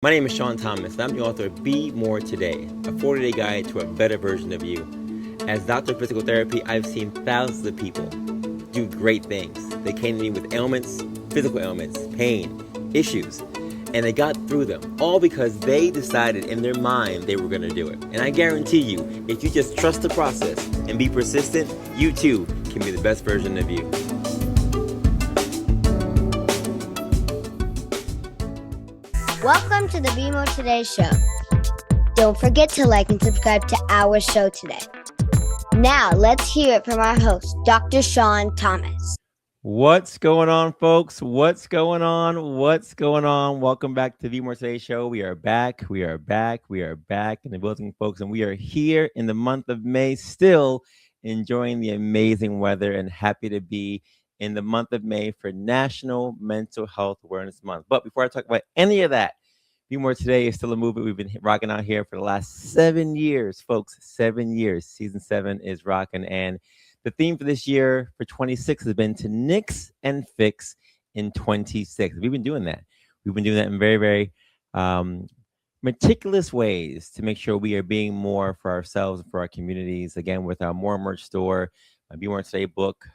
My name is Sean Thomas, and I'm the author of Be More Today, a 40-day guide to a better version of you. As doctor of physical therapy, I've seen thousands of people do great things. They came to me with ailments, physical ailments, pain, issues, and they got through them, all because they decided in their mind they were going to do it. And I guarantee you, if you just trust the process and be persistent, you too can be the best version of you. Welcome to the Be More Today show. Don't forget to like and subscribe to our show today. Now, let's hear it from our host, Dr. Sean Thomas. What's going on, folks? What's going on? Welcome back to the Be More Today show. We are back in the building, folks, and we are here in the month of May, still enjoying the amazing weather and happy to be in the month of May for National Mental Health Awareness Month. But before I talk about any of that, Be More Today is still a movement we've been rocking out here for the last 7 years, folks. 7 years. Season 7 is rocking. And the theme for this year, for 26, has been to nix and fix in 26. We've been doing that. We've been doing that in very, very meticulous ways to make sure we are being more for ourselves and for our communities. Again, with our More Merch store, my Be More Today book,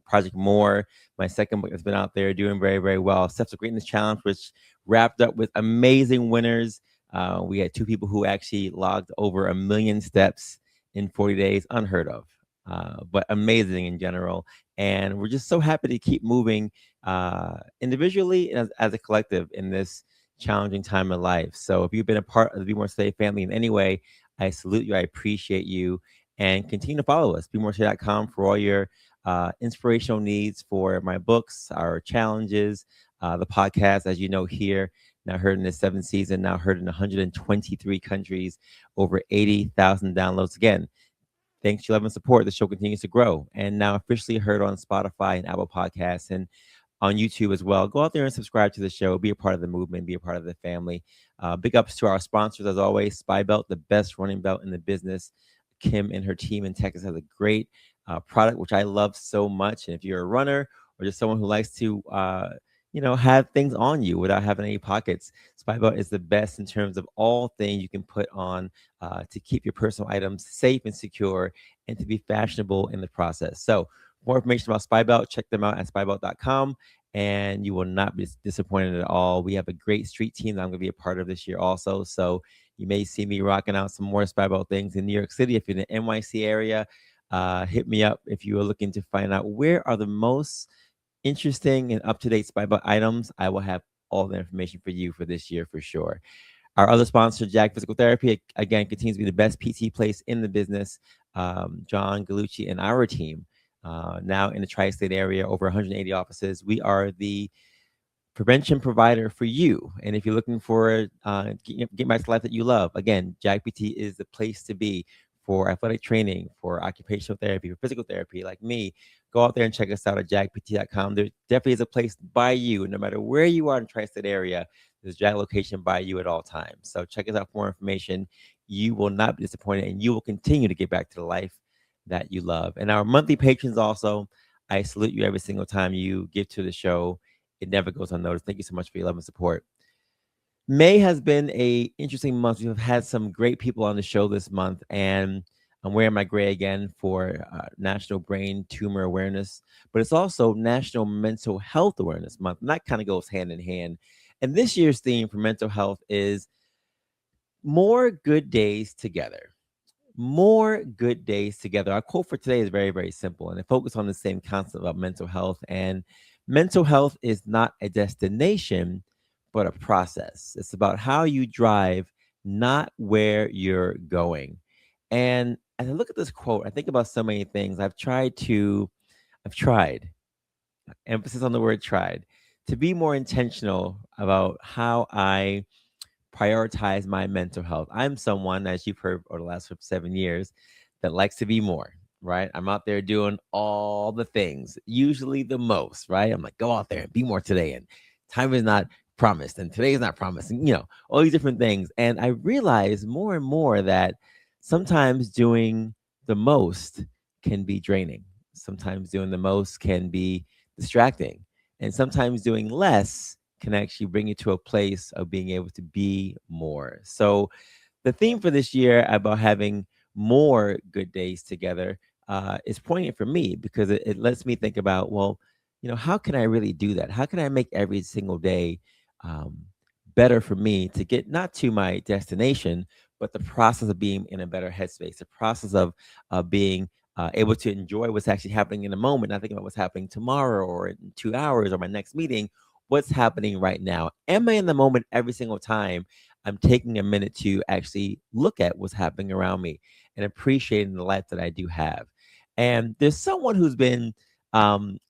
Project More, my second book that's been out there doing very, very well. Steps of Greatness Challenge, which wrapped up with amazing winners. We had 2 people who actually logged over 1 million steps in 40 days, unheard of, but amazing in general. And we're just so happy to keep moving individually and as a collective in this challenging time of life. So if you've been a part of the Be More Today family in any way, I salute you. I appreciate you. And continue to follow us, BeMoreToday.com, for all your inspirational needs for my books, our challenges, the podcast, as you know, here, now heard in the 7th season, now heard in 123 countries, over 80,000 downloads. Again, thanks to your love and support, the show continues to grow, and now officially heard on Spotify and Apple Podcasts and on YouTube as well. Go out there and subscribe to the show. Be a part of the movement. Be a part of the family. Big ups to our sponsors, as always. Spy Belt, the best running belt in the business. Kim and her team in Texas has a great product, which I love so much. And if you're a runner or just someone who likes to, have things on you without having any pockets, Spy Belt is the best in terms of all things you can put on to keep your personal items safe and secure and to be fashionable in the process. So more information about Spy Belt, check them out at spybelt.com. And you will not be disappointed at all. We have a great street team that I'm going to be a part of this year also. So you may see me rocking out some more Spy Belt things in New York City. If you're in the NYC area, hit me up if you are looking to find out where are the most interesting and up-to-date Spy Belt items. I will have all the information for you for this year for sure. Our other sponsor, Jag Physical Therapy, again, continues to be the best PT place in the business. John Gallucci and our team, now in the tri-state area, over 180 offices. We are the prevention provider for you. And if you're looking for get back to life that you love, again, Jag PT is the place to be for athletic training, for occupational therapy, for physical therapy like me. Go out there and check us out at jagpt.com. There definitely is a place by you, no matter where you are in the tri-state area. There's a Jag location by you at all times. So check us out for more information. You will not be disappointed, and you will continue to get back to the life that you love. And our monthly patrons also, I salute you every single time you give to the show. It never goes unnoticed. Thank you so much for your love and support. May has been a interesting month. We've had some great people on the show this month, and I'm wearing my gray again for National Brain Tumor Awareness, but it's also National Mental Health Awareness Month, and that kind of goes hand in hand. And this year's theme for mental health is more good days together. More good days together. Our quote for today is very, very simple, and it focuses on the same concept of mental health. And mental health is not a destination, but a process. It's about how you drive, not where you're going. And as I look at this quote, I think about so many things. I've tried, emphasis on the word tried, to be more intentional about how I prioritize my mental health. I'm someone, as you've heard over the last 7 years, that likes to be more, right? I'm out there doing all the things, usually the most, right? I'm like, go out there and be more today. And time is not promised. And today is not promised. And, all these different things. And I realize more and more that sometimes doing the most can be draining. Sometimes doing the most can be distracting. And sometimes doing less can actually bring you to a place of being able to be more. So the theme for this year about having more good days together is poignant for me because it lets me think about, well, how can I really do that? How can I make every single day um, better for me to get not to my destination, but the process of being in a better headspace, the process of being able to enjoy what's actually happening in the moment, not thinking about what's happening tomorrow or in 2 hours or my next meeting. What's happening right now? Am I in the moment every single time I'm taking a minute to actually look at what's happening around me and appreciating the life that I do have? And there's someone who's been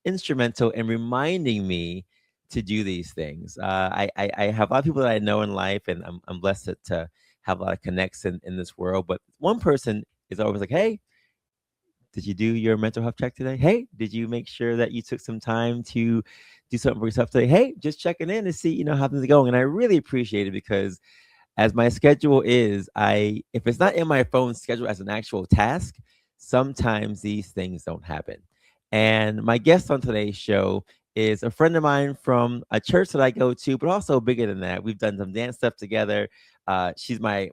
instrumental in reminding me to do these things. I have a lot of people that I know in life, and I'm blessed to have a lot of connects in this world. But one person is always like, hey, did you do your mental health check today? Hey, did you make sure that you took some time to do something for yourself today? Hey, just checking in to see, how things are going. And I really appreciate it because as my schedule is, I if it's not in my phone schedule as an actual task, sometimes these things don't happen. And my guest on today's show is a friend of mine from a church that I go to, but also bigger than that. We've done some dance stuff together. She's my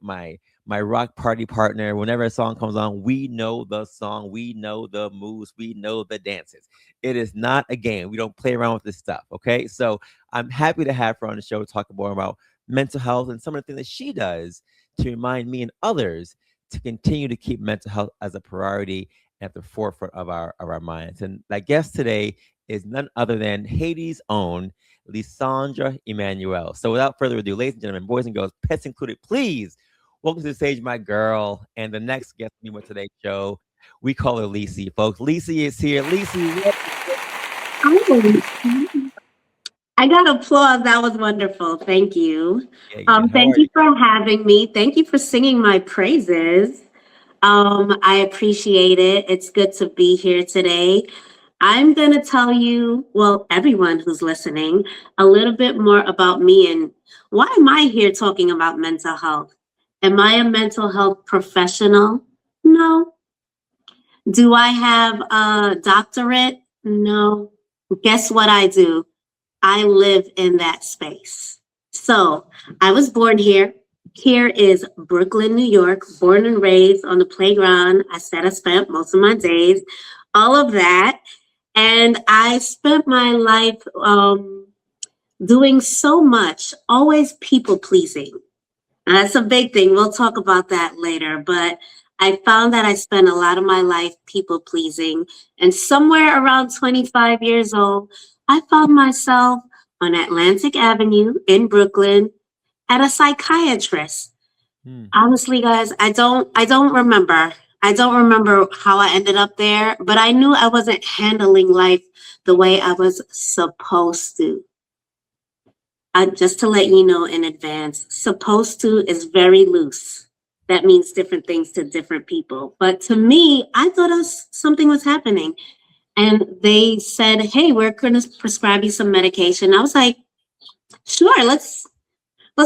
rock party partner. Whenever a song comes on, we know the song, we know the moves, we know the dances. It is not a game. We don't play around with this stuff. Okay, so I'm happy to have her on the show to talk more about mental health and some of the things that she does to remind me and others to continue to keep mental health as a priority at the forefront of our minds. And my guest today is none other than Haiti's own Lyssandre Emmanuel. So without further ado, ladies and gentlemen, boys and girls, pets included, please welcome to the stage my girl and the next guest with today's show. We call her Lisi, folks. Lisi is here. Lisi, Oh, I got applause. That was wonderful. Thank you. yeah, you did. How Thank are you you? for having me. Thank you for singing my praises. I appreciate it. It's good to be here today. I'm going to tell you, well, everyone who's listening, a little bit more about me and why am I here talking about mental health? Am I a mental health professional? No. Do I have a doctorate? No. Guess what I do? I live in that space. So I was born here. Here is Brooklyn, New York, born and raised on the playground. I said I spent most of my days, all of that. And I spent my life doing so much, always people pleasing. That's a big thing. We'll talk about that later. But I found that I spent a lot of my life people pleasing. And somewhere around 25 years old, I found myself on Atlantic Avenue in Brooklyn at a psychiatrist. Hmm. Honestly, guys, I don't remember. I don't remember how I ended up there, but I knew I wasn't handling life the way I was supposed to. Just to let you know in advance, supposed to is very loose. That means different things to different people. But to me, I thought something was happening. And they said, hey, we're going to prescribe you some medication. I was like, sure, let's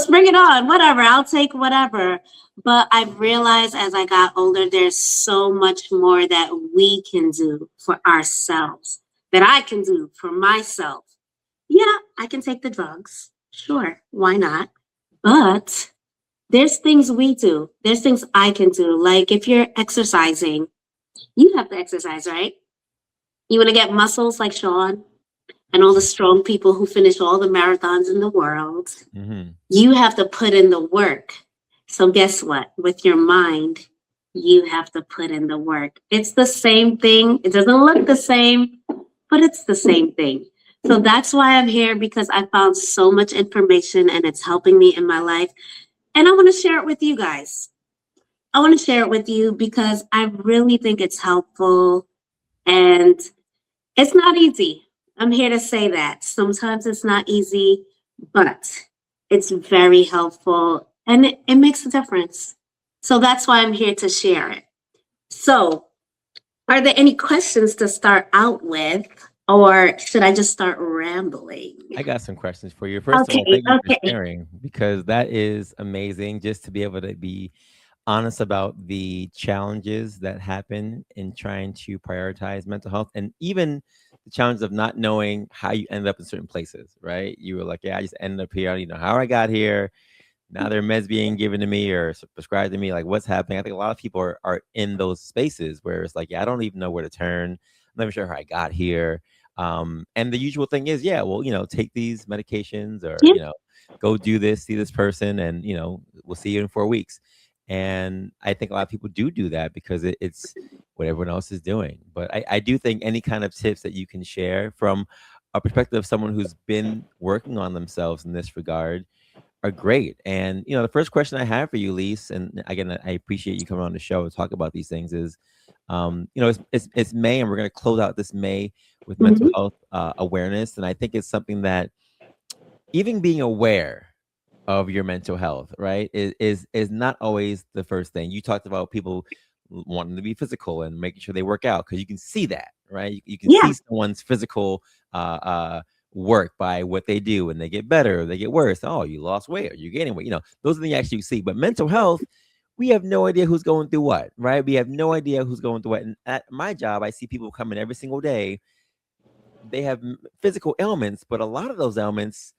bring it on. Whatever, I'll take whatever. But I realized as I got older, there's so much more that we can do for ourselves, that I can do for myself. Yeah, I can take the drugs. Sure, why not? But there's things we do. There's things I can do. Like if you're exercising, you have to exercise, right? You want to get muscles like Sean and all the strong people who finish all the marathons in the world. Mm-hmm. You have to put in the work. So guess what? With your mind, you have to put in the work. It's the same thing. It doesn't look the same, but it's the same thing. So that's why I'm here because I found so much information and it's helping me in my life. And I want to share it with you guys. I want to share it with you because I really think it's helpful and it's not easy. I'm here to say that. Sometimes it's not easy, but it's very helpful and it makes a difference. So that's why I'm here to share it. So, are there any questions to start out with, or should I just start rambling? I got some questions for you. First of all, Okay, thank you for okay. sharing because that is amazing just to be able to be honest about the challenges that happen in trying to prioritize mental health and even the challenge of not knowing how you ended up in certain places, right? You were like, yeah, I just ended up here. I don't even know how I got here. Now there are meds being given to me or prescribed to me. Like, what's happening? I think a lot of people are in those spaces where it's like, yeah, I don't even know where to turn. I'm not even sure how I got here. And the usual thing is, yeah, well, take these medications or, Yeah. go do this, see this person, and, we'll see you in 4 weeks. And I think a lot of people do that because it's what everyone else is doing. But I do think any kind of tips that you can share from a perspective of someone who's been working on themselves in this regard are great. And the first question I have for you, Lise, and again, I appreciate you coming on the show to talk about these things. Is it's May, and we're going to close out this May with mental Mhm. health awareness, and I think it's something that even being aware of your mental health, right, is not always the first thing. You talked about people wanting to be physical and making sure they work out because you can see that, right? You can Yeah. see someone's physical work by what they do, and they get better, or they get worse. Oh, you lost weight, or you're gaining weight. Those are the things you actually see. But mental health, we have no idea who's going through what, right? We have no idea who's going through what. And at my job, I see people come in every single day. They have physical ailments, but a lot of those ailments,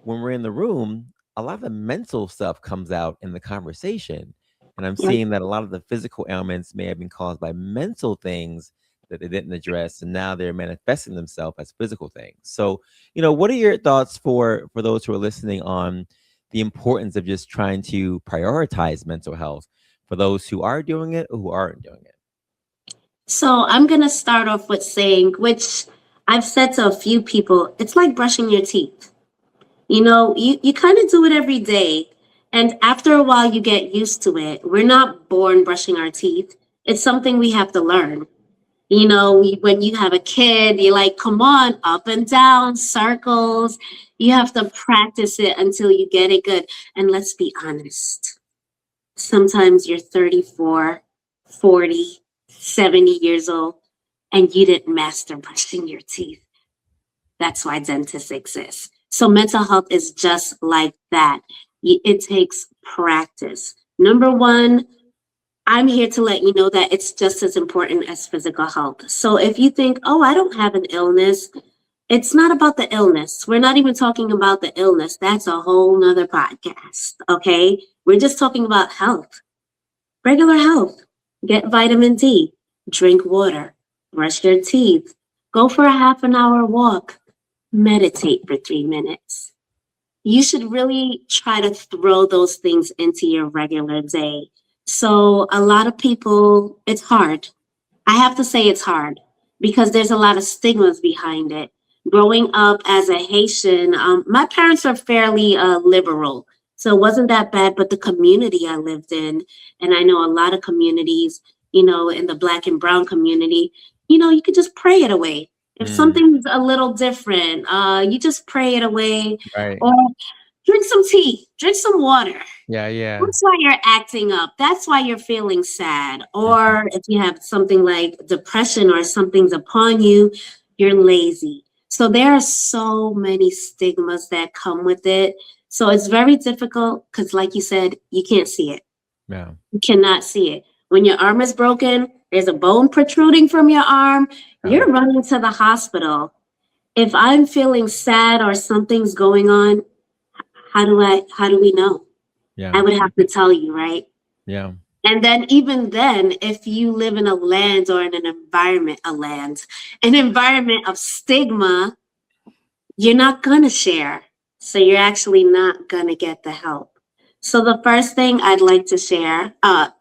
when we're in the room, a lot of the mental stuff comes out in the conversation. And I'm Yeah. seeing that a lot of the physical ailments may have been caused by mental things that they didn't address, and now they're manifesting themselves as physical things. So, what are your thoughts for those who are listening on the importance of just trying to prioritize mental health for those who are doing it or who aren't doing it? So I'm going to start off with saying, which I've said to a few people, it's like brushing your teeth. You kind of do it every day. And after a while, you get used to it. We're not born brushing our teeth. It's something we have to learn. When you have a kid, you're like, come on, up and down, circles. You have to practice it until you get it good. And let's be honest. Sometimes you're 34, 40, 70 years old, and you didn't master brushing your teeth. That's why dentists exist. So mental health is just like that. It takes practice. Number one, I'm here to let you know that it's just as important as physical health. So if you think, oh, I don't have an illness, it's not about the illness. We're not even talking about the illness. That's a whole nother podcast. Okay. We're just talking about health, regular health. Get vitamin D, drink water, brush your teeth, go for a half an hour walk, meditate for 3 minutes. You should really try to throw those things into your regular day. So a lot of people, it's hard. I have to say it's hard because there's a lot of stigmas behind it. Growing up as a Haitian, my parents are fairly liberal. So it wasn't that bad, but the community I lived in, and I know a lot of communities, in the Black and Brown community, you could just pray it away. If Mm, something's a little different, you just pray it away right. or drink some tea, drink some water. Yeah. Yeah. That's why you're acting up. That's why you're feeling sad. Mhm. Or if you have something like depression or something's upon you, you're lazy. So there are so many stigmas that come with it. So it's very difficult because, like you said, you can't see it. Yeah. You cannot see it. When your arm is broken, there's a bone protruding from your arm, Yeah. you're running to the hospital. If I'm feeling sad or something's going on, how do we know? Yeah. I would have to tell you, right? Yeah. And then even then, if you live in a land or in an environment of stigma, you're not gonna share. So you're actually not gonna get the help. So the first thing I'd like to share,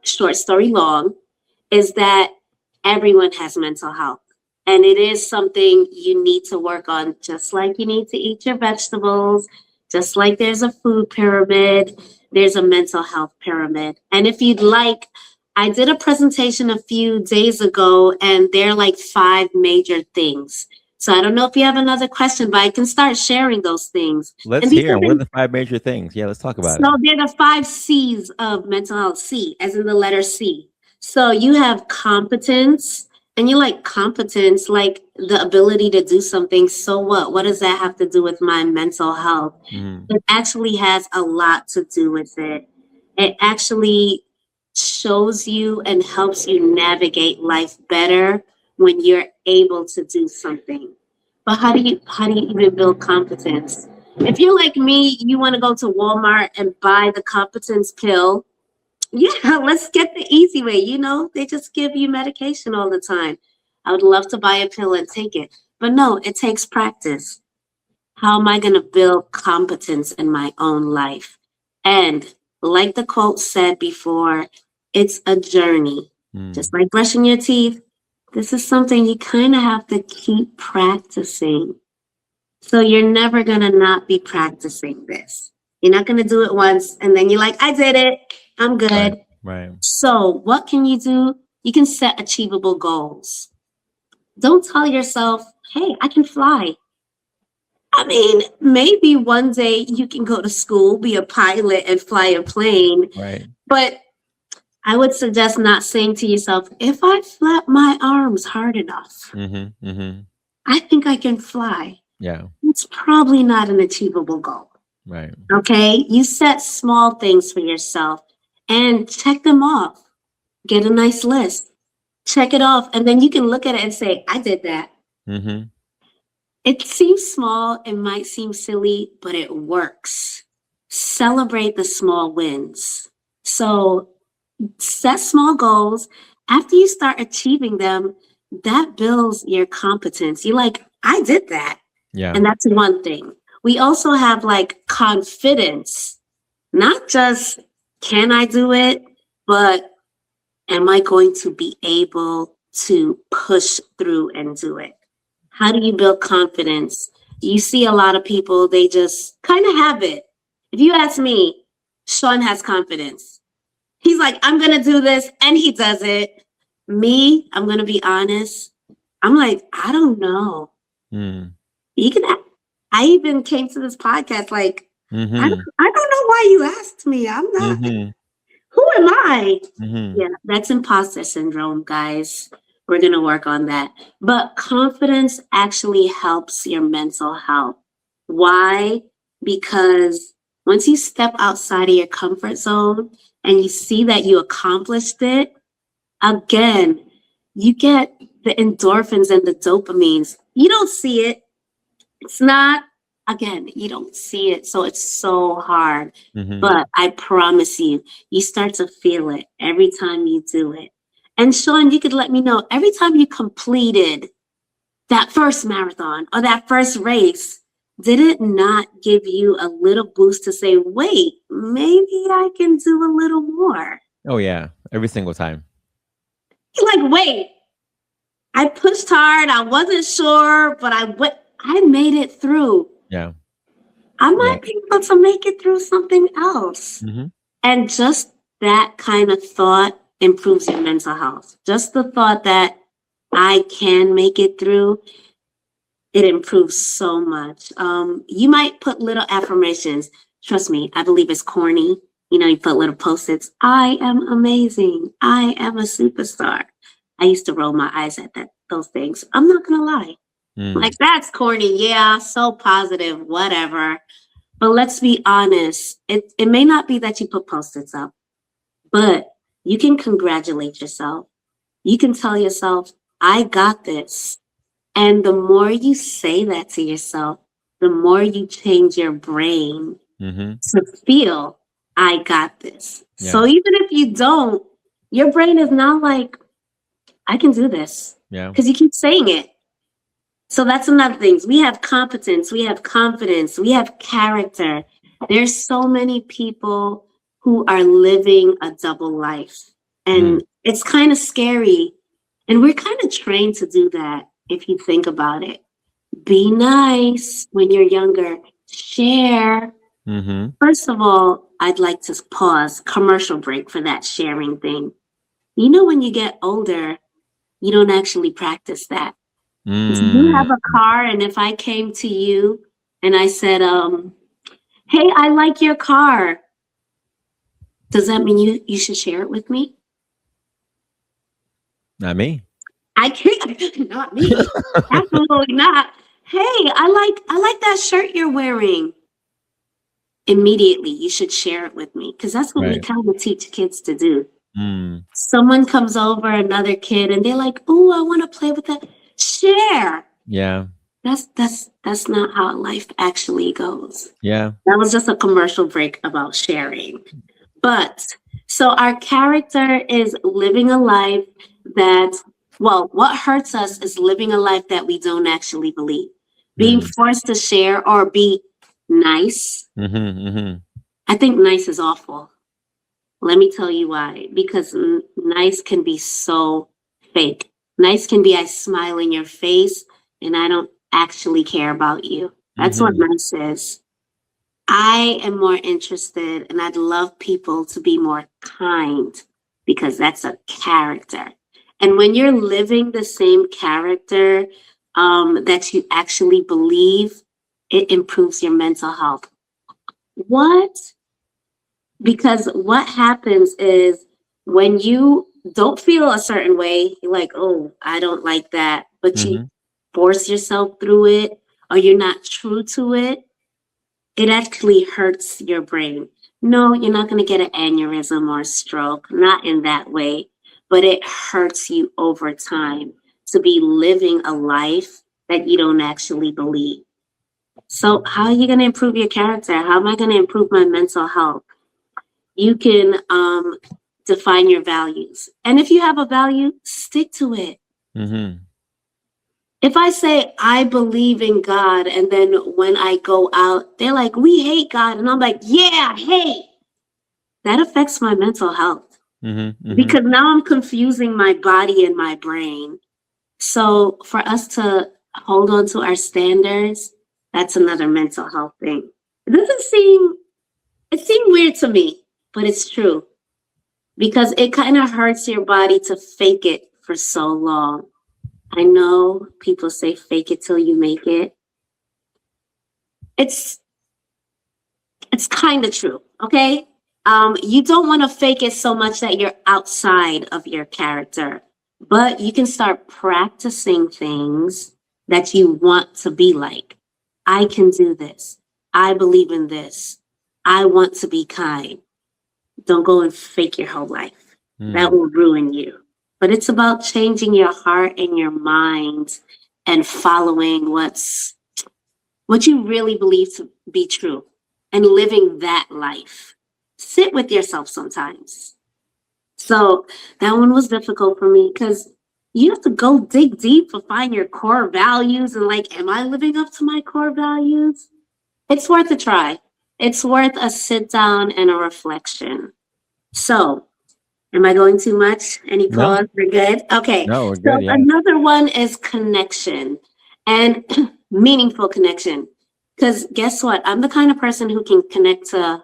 short story long, is that everyone has mental health. And it is something you need to work on, just like you need to eat your vegetables, just like there's a food pyramid, there's a mental health pyramid. And if you'd like, I did a presentation a few days ago, and there are like 5 major things. So I don't know if you have another question, but I can start sharing those things. Let's And these hear are 'em. What are the 5 major things? Yeah, let's talk about so it. they're the 5 C's of mental health. C, as in the letter C. So you have competence, and you like competence, like the ability to do something. So what? What does that have to do with my mental health? Mhm. It actually has a lot to do with it. It actually shows you and helps you navigate life better when you're able to do something. But how do you even build competence? If you're like me, you want to go to Walmart and buy the competence pill. Yeah, let's get the easy way. They just give you medication all the time. I would love to buy a pill and take it. But no, it takes practice. How am I going to build competence in my own life? And like the quote said before, it's a journey. Just like brushing your teeth, this is something you kind of have to keep practicing. So you're never going to not be practicing this. You're not going to do it once and then you're like, I did it. I'm good. Right. So what can you do? You can set achievable goals. Don't tell yourself, hey, I can fly. I mean, maybe one day you can go to school, be a pilot, and fly a plane. Right. But I would suggest not saying to yourself, if I flap my arms hard enough, I think I can fly. Yeah. It's probably not an achievable goal. Right. Okay? You set small things for yourself and check them off. Get a nice list. Check it off. And then you can look at it and say, I did that. It seems small, it might seem silly, but it works. Celebrate the small wins. So set small goals. After you start achieving them, that builds your competence. You're like, I did that. Yeah. And that's one thing. We also have like confidence, not just can I do it, but am I going to be able to push through and do it? How do you build confidence? You see a lot of people, they just kind of have it. If you ask me, Sean has confidence. He's like, I'm going to do this, and he does it. Me, I'm going to be honest. I'm like, I don't know. You can. I even came to this podcast like, I don't know why you asked me. I'm not. Who am I? Yeah, that's imposter syndrome, guys. We're going to work on that. But confidence actually helps your mental health. Why? Because once you step outside of your comfort zone and you see that you accomplished it, again, you get the endorphins and the dopamines. You don't see it. It's not, again, you don't see it. So it's so hard. But I promise you, you start to feel it every time you do it. And Sean, you could let me know every time you completed that first marathon or that first race, did it not give you a little boost to say, wait, maybe I can do a little more? Oh, yeah. Every single time. You're like, wait, I pushed hard. I wasn't sure, but I made it through. Yeah. I might be able to make it through something else. And just that kind of thought improves your mental health. Just the thought that I can make it through, it improves so much. You might put little affirmations. Trust me, I believe it's corny. You put little post-its. I am amazing. I am a superstar. I used to roll my eyes at those things. I'm not going to lie. Like, that's corny. Yeah, so positive, whatever. But let's be honest. It may not be that you put post-its up, but you can congratulate yourself. You can tell yourself, I got this. And the more you say that to yourself, the more you change your brain to feel, I got this. Yeah. So even if you don't, your brain is now like, I can do this. Yeah. Because you keep saying it. So that's another thing. We have competence, we have confidence, we have character. There's so many people who are living a double life. And it's kind of scary. And we're kind of trained to do that if you think about it. Be nice when you're younger. Share. First of all, I'd like to pause, commercial break for that sharing thing. When you get older, you don't actually practice that. Do you have a car? And if I came to you and I said, hey, I like your car. Does that mean you should share it with me? Not me. I can't. Not me. Absolutely not. Hey, I like that shirt you're wearing. Immediately, you should share it with me, because that's what we kind of teach kids to do. Someone comes over, another kid, and they're like, "Oh, I want to play with that." Share. Yeah. That's not how life actually goes. Yeah. That was just a commercial break about sharing. But so our character is living a life that, well, what hurts us is living a life that we don't actually believe. Being Mm. forced to share or be nice. Mm-hmm. Mm-hmm. I think nice is awful. Let me tell you why. Because nice can be so fake. Nice can be I smile in your face and I don't actually care about you. That's what Mm-hmm. nice is. I am more interested and I'd love people to be more kind because that's a character. And when you're living the same character that you actually believe, it improves your mental health. What? Because what happens is when you don't feel a certain way, you're like, oh, I don't like that, but you Mm-hmm. force yourself through it or you're not true to it, it actually hurts your brain. No, you're not going to get an aneurysm or a stroke, not in that way, but it hurts you over time to be living a life that you don't actually believe. So, how are you going to improve your character? How am I going to improve my mental health? You can define your values. And if you have a value, stick to it. Mm-hmm. If I say I believe in God, and then when I go out, they're like, we hate God. And I'm like, yeah, hate. That affects my mental health Mm-hmm. Mm-hmm. because now I'm confusing my body and my brain. So for us to hold on to our standards, that's another mental health thing. It seemed weird to me, but it's true because it kind of hurts your body to fake it for so long. I know people say fake it till you make it. It's it's kind of true, okay? You don't want to fake it so much that you're outside of your character, but you can start practicing things that you want to be like. I can do this. I believe in this. I want to be kind. Don't go and fake your whole life. That Mm. will ruin you. But it's about changing your heart and your mind and following what you really believe to be true and living that life. Sit with yourself sometimes. So that one was difficult for me because you have to go dig deep to find your core values and like, am I living up to my core values? It's worth a try. It's worth a sit down and a reflection. So, am I going too much? Any No, pause? We're good? Okay. no, we're So good. Yeah. another one is connection and meaningful connection. Because guess what? I'm the kind of person who can connect to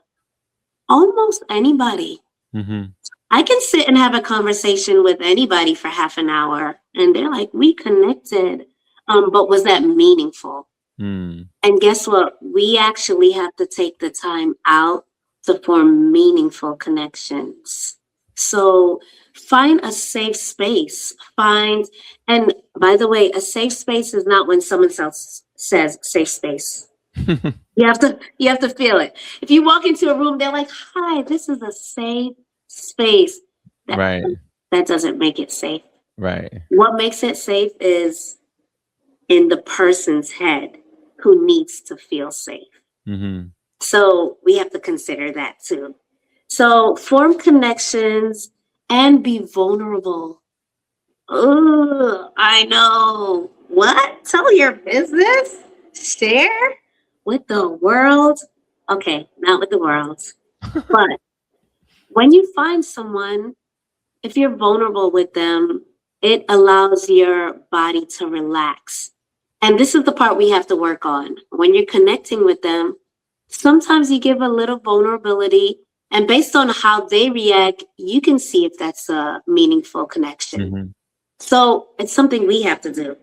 almost anybody. Mm-hmm. I can sit and have a conversation with anybody for half an hour and they're like, we connected. But was that meaningful? Mm. And guess what? We actually have to take the time out to form meaningful connections. So find a safe space. And by the way, a safe space is not when someone else says safe space. You have to feel it. If you walk into a room, they're like, "Hi, this is a safe space." That Right. that doesn't make it safe. Right. What makes it safe is in the person's head who needs to feel safe. Mm-hmm. So we have to consider that too. So form connections and be vulnerable. Oh, I know. What? Tell your business? Share with the world? Okay, not with the world. But when you find someone, if you're vulnerable with them, it allows your body to relax. And this is the part we have to work on. When you're connecting with them, sometimes you give a little vulnerability, and based on how they react, you can see if that's a meaningful connection. Mm-hmm. So it's something we have to do.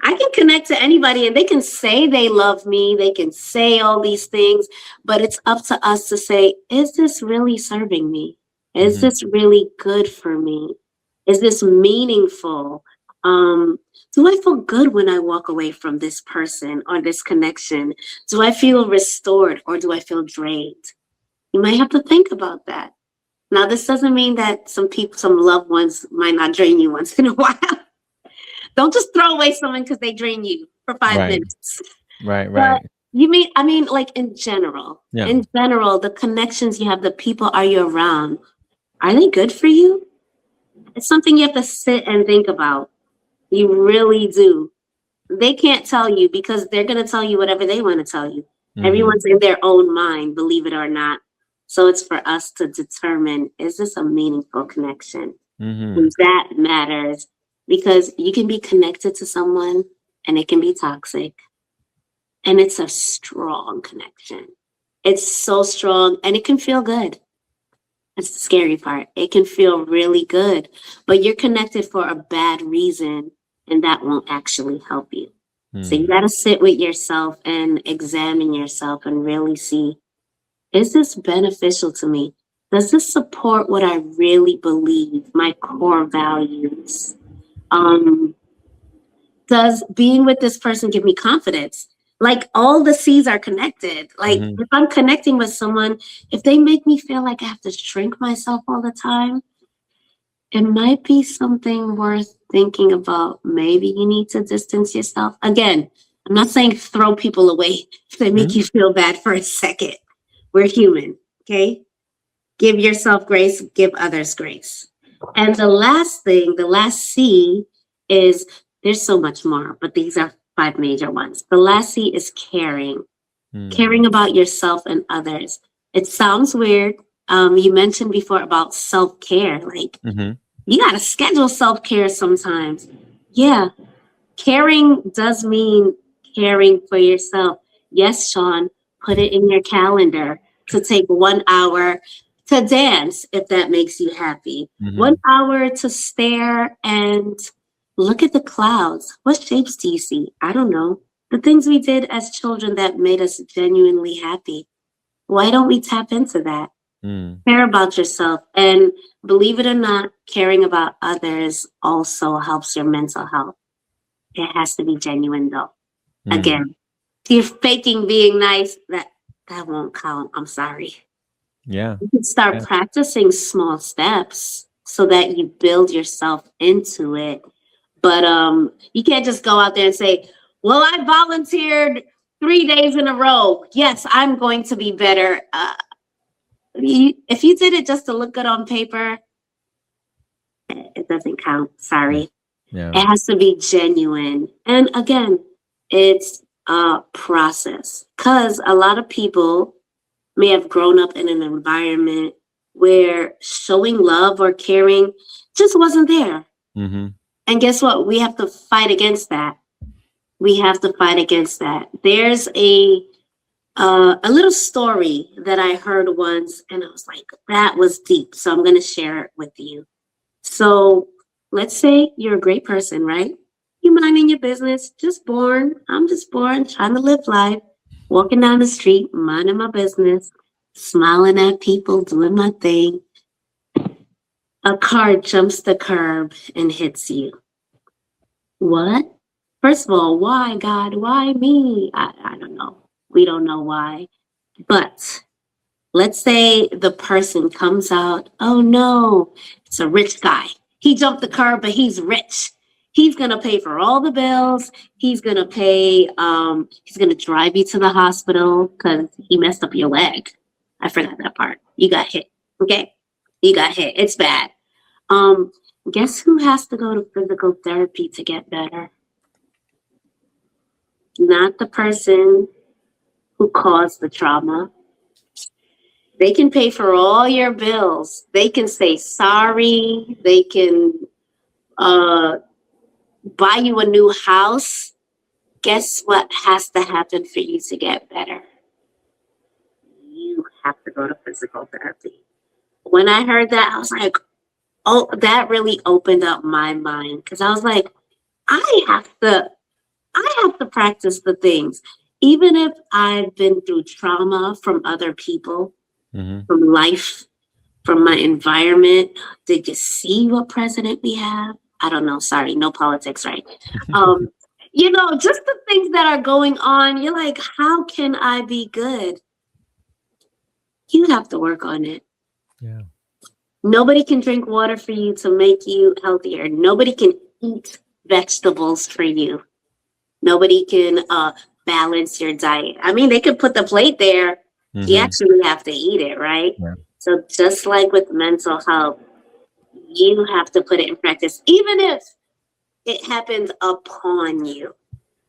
I can connect to anybody and they can say they love me, they can say all these things, but it's up to us to say, is this really serving me? Is Mm-hmm. this really good for me? Is this meaningful? Do I feel good when I walk away from this person or this connection? Do I feel restored or do I feel drained? You might have to think about that. Now, this doesn't mean that some loved ones might not drain you once in a while. Don't just throw away someone because they drain you. for 5 Right. minutes. Right. But Right. I mean, like Yeah. in general, the connections you have, the people are you around, are they good for you? It's something you have to sit and think about. You really do. They can't tell you because they're going to tell you whatever they want to tell you. Mm-hmm. Everyone's in their own mind, believe it or not. So it's for us to determine, is this a meaningful connection? Mm-hmm. And that matters because you can be connected to someone and it can be toxic. And it's a strong connection. It's so strong and it can feel good. That's the scary part. It can feel really good, but you're connected for a bad reason, and that won't actually help you. So you Mm. got to sit with yourself and examine yourself and really see, is this beneficial to me? Does this support what I really believe, my core values? Um, does being with this person give me confidence? Like all the C's are connected. Like Mm-hmm. if I'm connecting with someone, if they make me feel like I have to shrink myself all the time, it might be something worth thinking about. Maybe you need to distance yourself. Again, I'm not saying throw people away if they make Mm-hmm. you feel bad for a second. We're human, okay? Give yourself grace, give others grace. And the last thing, the last C is there's so much more, but these are 5 major ones. The last C is caring, Mm. caring about yourself and others. It sounds weird. You mentioned before about self care. Like Mm-hmm. you got to schedule self care sometimes. Yeah, caring does mean caring for yourself. Yes, Sean, put it in your calendar to take 1 hour to dance if that makes you happy. Mm-hmm. 1 hour to stare and look at the clouds. What shapes do you see? I don't know. The things we did as children that made us genuinely happy. Why don't we tap into that? Mm. Care about yourself. And believe it or not, caring about others also helps your mental health. It has to be genuine though. Mm. Again, if you're faking being nice, that won't count. I'm sorry. Yeah. You can start Yeah. practicing small steps so that you build yourself into it. But you can't just go out there and say, well, I volunteered 3 days in a row. Yes, I'm going to be better. If you did it just to look good on paper, it doesn't count. Yeah. Sorry. Yeah. It has to be genuine. And again, it's a process because a lot of people may have grown up in an environment where showing love or caring just wasn't there. Mm-hmm. And guess what? We have to fight against that. We have to fight against that. There's a little story that I heard once, and I was like, that was deep. So I'm going to share it with you. So let's say you're a great person, right? You minding your business, just born. I'm just born, trying to live life, walking down the street, minding my business, smiling at people, doing my thing. A car jumps the curb and hits you. What? First of all, why, God? Why me? I don't know. We don't know why. But let's say the person comes out, oh no, it's a rich guy. He jumped the curb, but he's rich. He's gonna pay for all the bills. He's gonna he's gonna drive you to the hospital because he messed up your leg. I forgot that part. You got hit. Okay. You got hit. It's bad. Um, guess who has to go to physical therapy to get better? Not the person who caused the trauma. They can pay for all your bills. They can say sorry. They can uh, buy you a new house. Guess what has to happen for you to get better? You have to go to physical therapy. When I heard that, I was like, oh, that really opened up my mind because I was like, I have to, I have to practice the things. Even if I've been through trauma from other people, Mm-hmm. from life, from my environment. Did you see what president we have? I don't know. Sorry, no politics, right? Um, just the things that are going on. You're like, how can I be good? You have to work on it. Yeah. Nobody can drink water for you to make you healthier. Nobody can eat vegetables for you. Nobody can balance your diet. I mean, they could put the plate there. You Hmm. actually have to eat it, right? Yeah. So just like with mental health, you have to put it in practice, even if it happens upon you.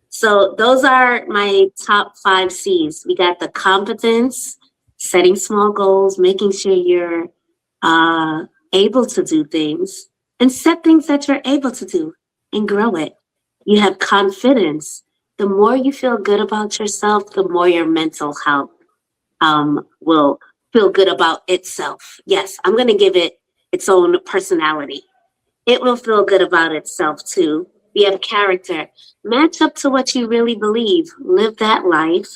So those are my top 5 C's. We got the competence, setting small goals, making sure you're able to do things, and set things that you're able to do and grow it. You have confidence. The more you feel good about yourself, the more your mental health will feel good about itself. Yes, I'm going to give it its own personality. It will feel good about itself too. You have character. Match up to what you really believe. Live that life.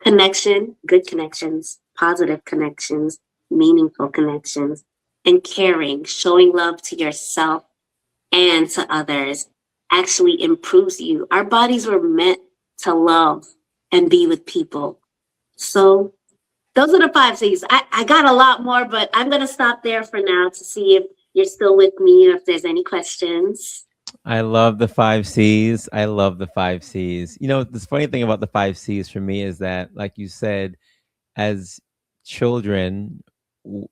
Connection, good connections, positive connections, meaningful connections, and caring, showing love to yourself and to others actually improves you. Our bodies were meant to love and be with people. So those are the 5 C's. I got a lot more, but I'm going to stop there for now to see if you're still with me or if there's any questions. I love the 5 C's. I love the 5 C's. This funny thing about the 5 C's for me is that, like you said, as children,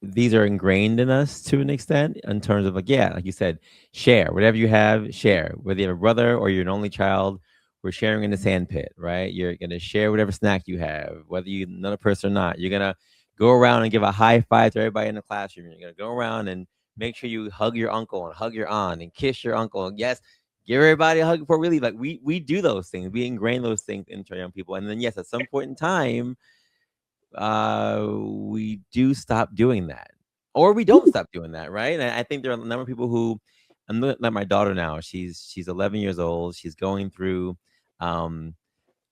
these are ingrained in us to an extent in terms of, like, yeah, like you said, share whatever you have, share. Whether you have a brother or you're an only child, we're sharing in the sand pit, right? You're going to share whatever snack you have, whether you're another person or not. You're going to go around and give a high five to everybody in the classroom. You're going to go around and make sure you hug your uncle and hug your aunt and kiss your uncle. And yes, give everybody a hug before we leave. Like, we do those things. We ingrain those things into our young people. And then, yes, at some point in time, we do stop doing that, or we don't stop doing that, right? And I think there are a number of people who, I'm looking at my daughter now. She's 11 years old. She's going through um,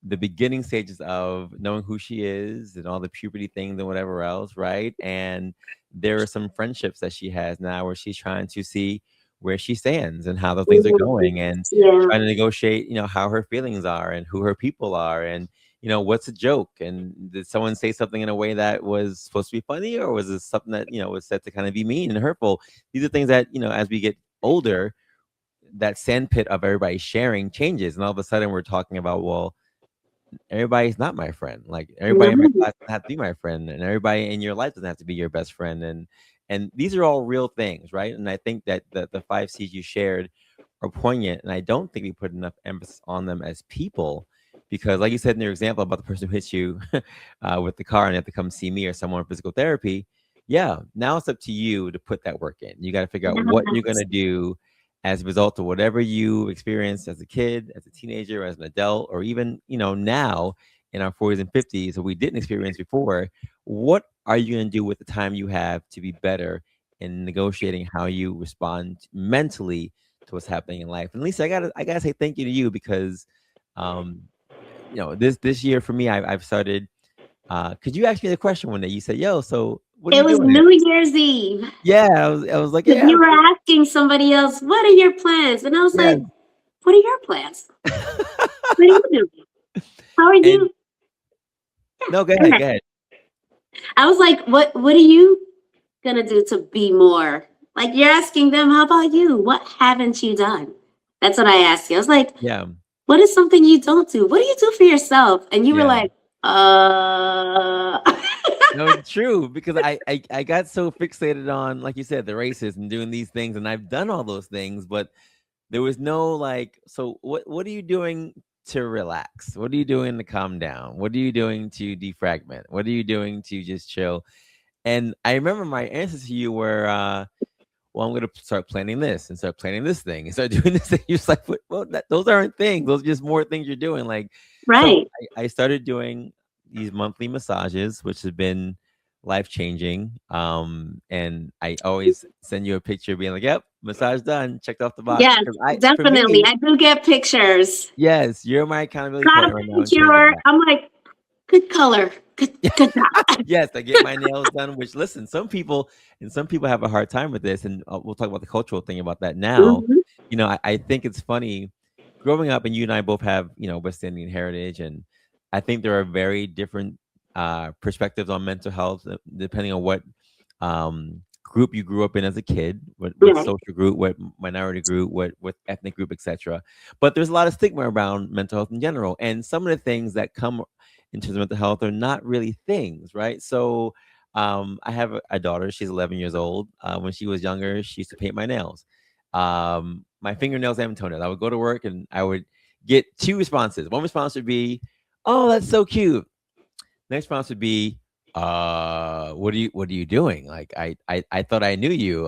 the beginning stages of knowing who she is and all the puberty things and whatever else, right? And there are some friendships that she has now where she's trying to see where she stands and how the things are going, and Yeah. trying to negotiate, how her feelings are and who her people are, and what's a joke, and did someone say something in a way that was supposed to be funny, or was it something that was said to kind of be mean and hurtful. These are things that, as we get older, that sandpit of everybody sharing changes, and all of a sudden we're talking about, well, everybody's not my friend. Like, everybody in my No. class doesn't have to be my friend, and everybody in your life doesn't have to be your best friend. And these are all real things, right? And I think that the 5 C's you shared are poignant, and I don't think we put enough emphasis on them as people, because, like you said in your example about the person who hits you with the car and you have to come see me or someone in physical therapy. Yeah, now it's up to you to put that work in. You got to figure out what you're going Yes. to do as a result of whatever you experienced as a kid, as a teenager, as an adult, or even, now in our 40s and 50s, that we didn't experience before. What are you going to do with the time you have to be better in negotiating how you respond mentally to what's happening in life? And Lisa, I gotta say thank you to you, because um, this year for me, I've started. Could you ask me the question one day? You said, "Yo, so what are It you was doing here?" New Year's Eve. Yeah, I was like, But "Yeah, you were asking somebody else, what are your plans? And I was yeah." like, what are your plans? What are you doing? How are And you? no, go Go ahead, ahead. go ahead. I was like, what are you gonna do to be more? Like, you're asking them, how about you? What haven't you done? That's what I asked you. I was like, Yeah, what is something you don't do? What do you do for yourself? And you were yeah. like, No, it's true, because I got so fixated on, like you said, the races and doing these things, and I've done all those things, but there was no, like, so what are you doing to relax? What are you doing to calm down? What are you doing to defragment? What are you doing to just chill? And I remember my answers to you were, well, I'm going to start planning this and start planning this thing and start doing this thing. You're just like, well, those aren't things. Those are just more things you're doing. Like, so right. I started doing these monthly massages, which have been life changing. And I always send you a picture being like, yep, massage done, checked off the box. Yes, Because for definitely. me, I do get pictures. yes, you're my accountability Got a partner right now in terms of pedicure. that. I'm like, good color. Good job. Yes, I get my nails done, which, listen, some people have a hard time with this, and we'll talk about the cultural thing about that now. Mhm. I think it's funny growing up, and you and I both have, West Indian heritage, and I think there are very different perspectives on mental health, depending on what group you grew up in as a kid, what Right. social group, what minority group, what ethnic group, etc. But there's a lot of stigma around mental health in general, and some of the things that come in terms of mental health are not really things, right? So I have a daughter. She's 11 years old. When she was younger, she used to paint my nails, my fingernails and toenails. I would go to work and I would get two responses. One response would be, "Oh, that's so cute." Next response would be, what are you doing? Like, I thought I knew you.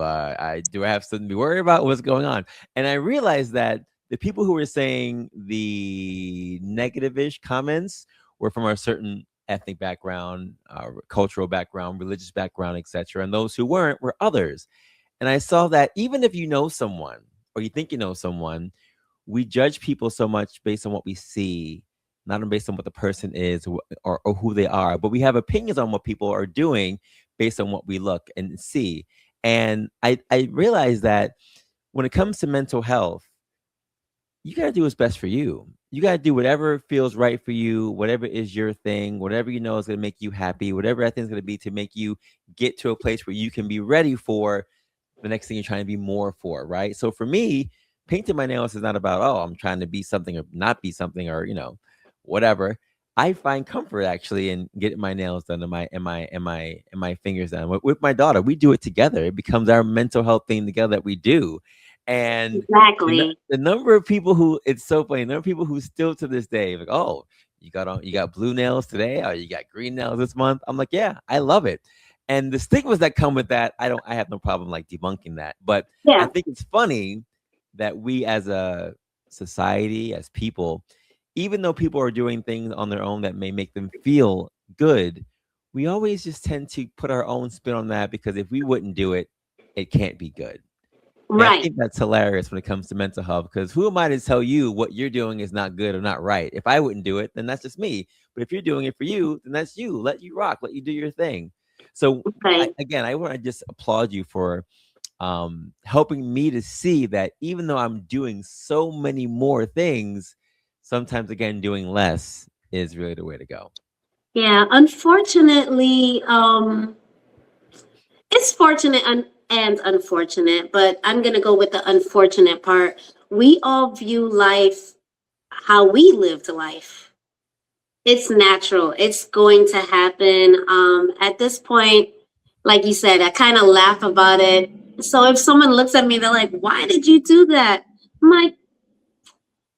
Do I have something to be worried about? What's going on?" And I realized that the people who were saying the negative-ish comments were from a certain ethnic background, cultural background, religious background, etc. And those who weren't were others. And I saw that even if you know someone or you think you know someone, we judge people so much based on what we see, not based on what the person is or who they are. But we have opinions on what people are doing based on what we look and see. And I realized that when it comes to mental health, you got to do what's best for you. You got to do whatever feels right for you, whatever is your thing, whatever you know is going to make you happy, whatever that thing's going to be to make you get to a place where you can be ready for the next thing you're trying to be more for, right? So for me, painting my nails is not about, oh, I'm trying to be something or not be something or, whatever. I find comfort actually in getting my nails done and my fingers done. With my daughter, we do it together. It becomes our mental health thing together that we do. And Exactly. the number of people who, it's so funny, the number of people who still to this day like, "Oh, you got blue nails today, or you got green nails this month." I'm like, "Yeah, I love it." And the stigmas that come with that, I have no problem like debunking that. But I Yeah. think it's funny that we as a society, as people, even though people are doing things on their own that may make them feel good, we always just tend to put our own spin on that because if we wouldn't do it, it can't be good. And I Right. think that's hilarious when it comes to mental health because who am I to tell you what you're doing is not good or not right? If I wouldn't do it, then that's just me. But if you're doing it for you, then that's you. Let you rock. Let you do your thing. So Right. I want to just applaud you for helping me to see that even though I'm doing so many more things, sometimes again doing less is really the way to go. Yeah. Unfortunately, it's fortunate and unfortunate, but I'm going to go with the unfortunate part. We all view life how we lived life. It's natural. It's going to happen. At this point, like you said, I kind of laugh about it. So if someone looks at me, they're like, "Why did you do that?" I'm like,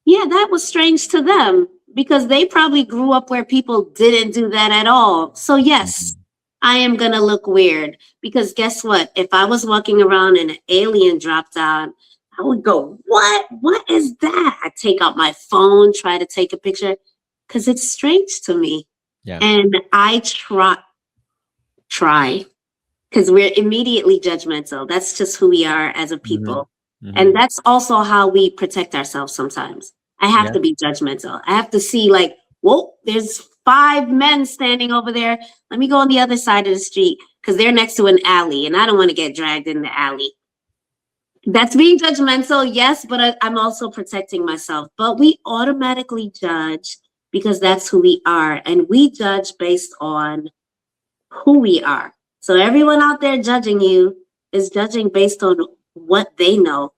yeah, that was strange to them because they probably grew up where people didn't do that at all. So, yes, Mhm. I am going to look weird because guess what? If I was walking around and an alien dropped down, I would go, "What? What is that?" I take out my phone, try to take a picture because it's strange to me. Yeah. And I try because we're immediately judgmental. That's just who we are as a Hmm. people. And Hmm. that's also how we protect ourselves sometimes. I have Yeah. to be judgmental. I have to see, like, whoa, there's five men standing over there. Let me go on the other side of the street because they're next to an alley and I don't want to get dragged in the alley. That's being judgmental, yes, but I'm also protecting myself. But we automatically judge because that's who we are. And we judge based on who we are. So everyone out there judging you is judging based on what they know.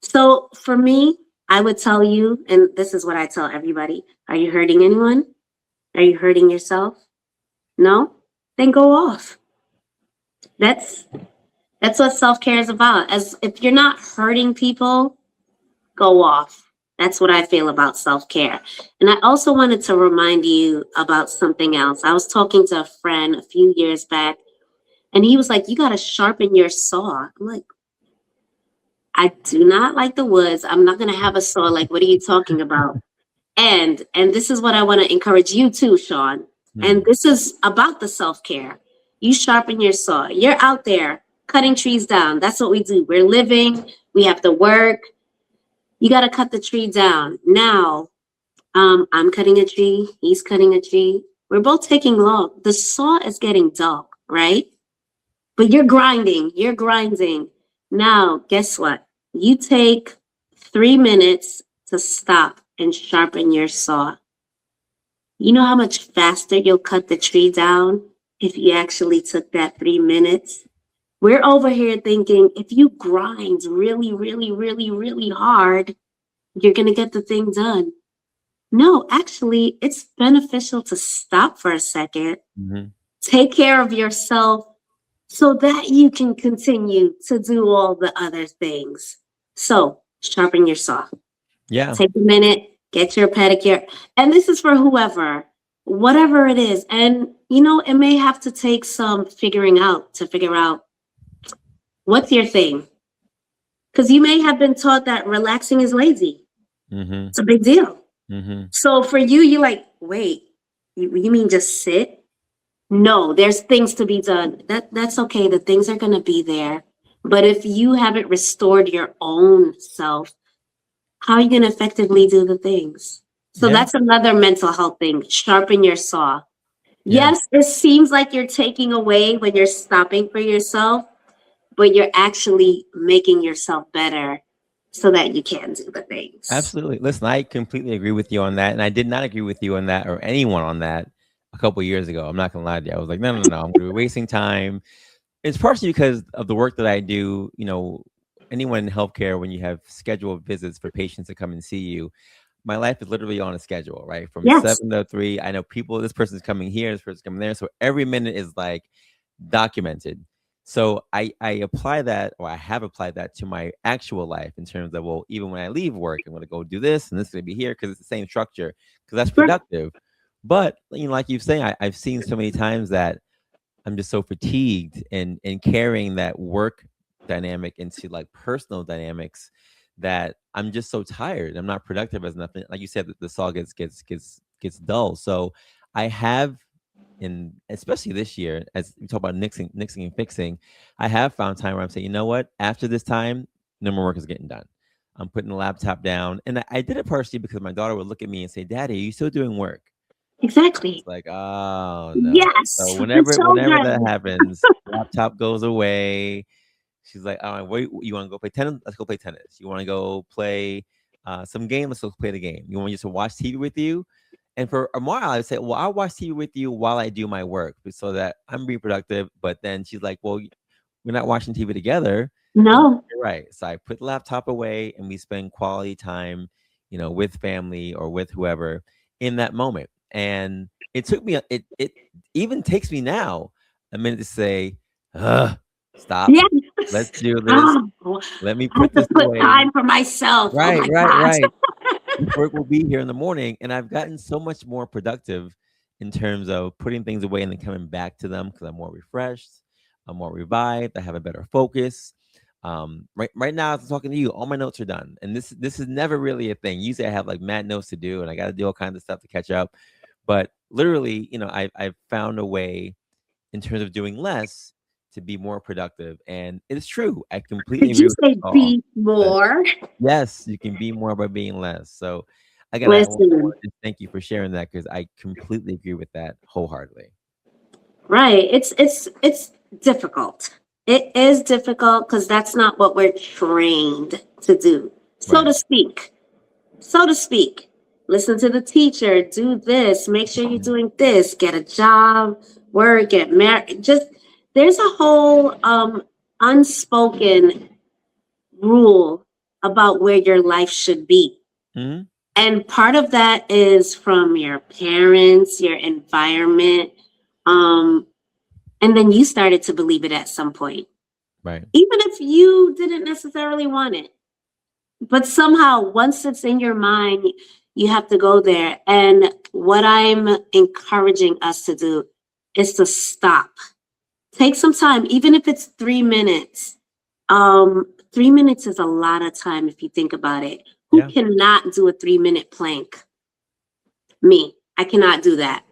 So for me, I would tell you, and this is what I tell everybody: are you hurting anyone? Are you hurting yourself? No? Then go off. That's that's what self-care is about. As if you're not hurting people, go off. That's what I feel about self-care. And I also wanted to remind you about something else. I was talking to a friend a few years back. And he was like, "You got to sharpen your saw." I'm like, "I do not like the woods. I'm not going to have a saw. Like, what are you talking about?" And this is what I want to encourage you too, Sean. And Hmm. this is about the self-care. You sharpen your saw. You're out there cutting trees down. That's what we do. We're living. We have to work. You got to cut the tree down. Now, I'm cutting a tree. He's cutting a tree. We're both taking long. The saw is getting dull, right? But you're grinding, you're grinding. Now, guess what? You take 3 minutes to stop and sharpen your saw. You know how much faster you'll cut the tree down if you actually took that 3 minutes? We're over here thinking if you grind really, really, really, really hard, you're going to get the thing done. No, actually, it's beneficial to stop for a second, Hmm. take care of yourself so that you can continue to do all the other things. So, sharpen your saw. Yeah. Take a minute, get your pedicure. And this is for whoever, whatever it is. And, it may have to take some figuring out to figure out what's your thing. Because you may have been taught that relaxing is lazy. Hmm. It's a big deal. Hmm. So for you, you're like, wait, you mean just sit? No, there's things to be done. That's okay. The things are gonna be there. But if you haven't restored your own self, how are you gonna effectively do the things? So Yeah. that's another mental health thing. Sharpen your saw. Yeah. Yes, it seems like you're taking away when you're stopping for yourself, but you're actually making yourself better so that you can do the things. Absolutely. Listen, I completely agree with you on that. And I did not agree with you on that or anyone on that a couple of years ago. I'm not going to lie to you. I was like, no, no, no, I'm going to be wasting time. It's partially because of the work that I do. Anyone in healthcare, when you have scheduled visits for patients to come and see you, my life is literally on a schedule, right? From Yes, 7 to 3. I know people, this person's coming here, this person's coming there. So every minute is like documented. So I apply that, or I have applied that to my actual life in terms of, well, even when I leave work, I'm going to go do this and this is going to be here because it's the same structure because that's sure. productive. But like you've saying, I've seen so many times that I'm just so fatigued and carrying that work dynamic into like personal dynamics that I'm just so tired. I'm not productive as nothing. Like you said, the saw gets dull. So I have, in especially this year, as we talk about nixing and fixing, I have found time where I'm saying, you know what, after this time, no more work is getting done. I'm putting the laptop down. And I did it partially because my daughter would look at me and say, Daddy, are you still doing work? Exactly. It's like, oh no. So Yes, the whenever that children. happens, laptop goes away. She's like, all right, where you want to go play tennis? Let's go play tennis. You want to go play some game? Let's go play the game. You want me just to watch TV with you? And for a while, I would say, well, I'll watch TV with you while I do my work so that I'm being productive. But then she's like, well, we're not watching TV together. I'm like, No. you're right. So I put the laptop away and we spend quality time, with family or with whoever in that moment. And it took me, it even takes me now a minute to say, stop. Yeah. Let's do this. Oh, Let me I have put to this put away. time for myself. Oh Right, my right, gosh. right. This work will be here in the morning. And I've gotten so much more productive in terms of putting things away and then coming back to them because I'm more refreshed, I'm more revived, I have a better focus. Right now, as I'm talking to you, all my notes are done. And this is never really a thing. Usually I have like mad notes to do and I gotta do all kinds of stuff to catch up. But literally, I've found a way in terms of doing less to be more productive. And it's true. I completely Did agree you with say you all. be But more? yes, you can be more by being less. So again, I Listen, want to thank you for sharing that because I completely agree with that wholeheartedly. right. It's difficult. It is difficult because that's not what we're trained to do, so Right. to speak. So to speak. Listen to the teacher, do this, make sure you're Mhm. doing this, get a job, work, get married. Just there's a whole unspoken rule about where your life should be. Mhm. And part of that is from your parents, your environment. Um, and then you started to believe it at some point, Right. even if you didn't necessarily want it. But somehow, once it's in your mind, you have to go there. And what I'm encouraging us to do is to stop. Take some time, even if it's 3 minutes. 3 minutes is a lot of time if you think about it. Who Yeah. cannot do a 3 minute plank? Me. I cannot do that.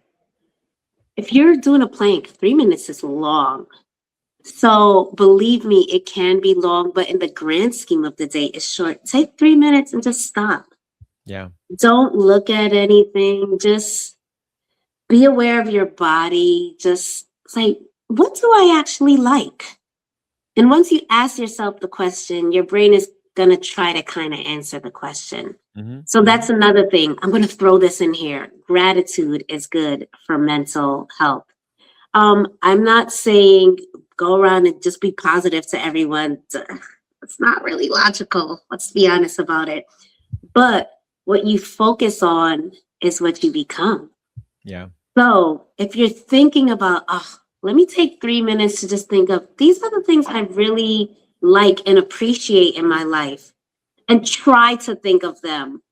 If you're doing a plank, 3 minutes is long. So believe me, it can be long, but in the grand scheme of the day, it's short. Take 3 minutes and just stop. Yeah. Don't look at anything. Just be aware of your body. Just say, what do I actually like? And once you ask yourself the question, your brain is going to try to kind of answer the question. Mhm. So Mhm. that's another thing. I'm going to throw this in here. Gratitude is good for mental health. I'm not saying go around and just be positive to everyone. It's not really logical. Let's be honest about it. But what you focus on is what you become. Yeah. So if you're thinking about, oh, let me take 3 minutes to just think of these are the things I really like and appreciate in my life, and try to think of them.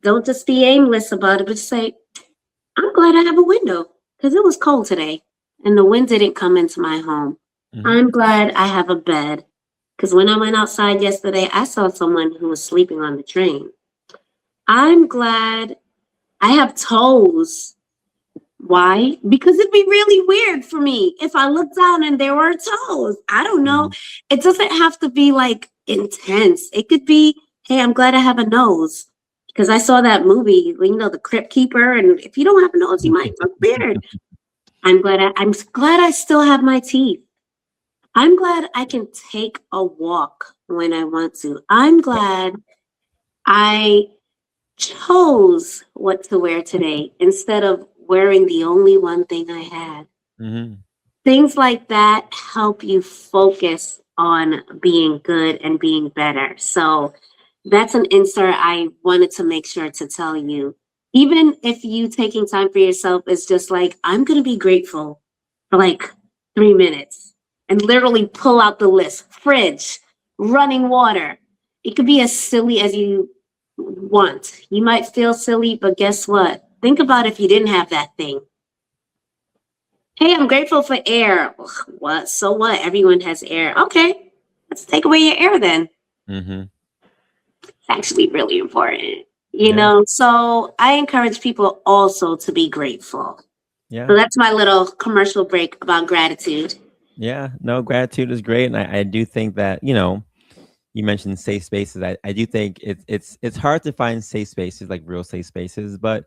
Don't just be aimless about it, but say, I'm glad I have a window because it was cold today and the wind didn't come into my home. Hmm. I'm glad I have a bed because when I went outside yesterday, I saw someone who was sleeping on the train. I'm glad I have toes. Why? Because it'd be really weird for me if I looked down and there were toes. I don't know. Hmm. It doesn't have to be like intense. It could be, hey, I'm glad I have a nose. Because I saw that movie, The Crypt Keeper, and if you don't have a nose, you might look weird. I'm glad I still have my teeth. I'm glad I can take a walk when I want to. I'm glad I chose what to wear today instead of wearing the only one thing I had. Hmm. Things like that help you focus on being good and being better. So that's an insert I wanted to make sure to tell you. Even if you taking time for yourself is just like, I'm going to be grateful for like 3 minutes and literally pull out the list: fridge, running water. It could be as silly as you want. You might feel silly, but guess what? Think about if you didn't have that thing. Hey, I'm grateful for air. Ugh, what? So what? Everyone has air. Okay, let's take away your air then. Hmm. It's actually really important, Yeah. So I encourage people also to be grateful. Yeah. So that's my little commercial break about gratitude. Yeah. No, gratitude is great. And I do think that, you mentioned safe spaces. I do think it's hard to find safe spaces, like real safe spaces, but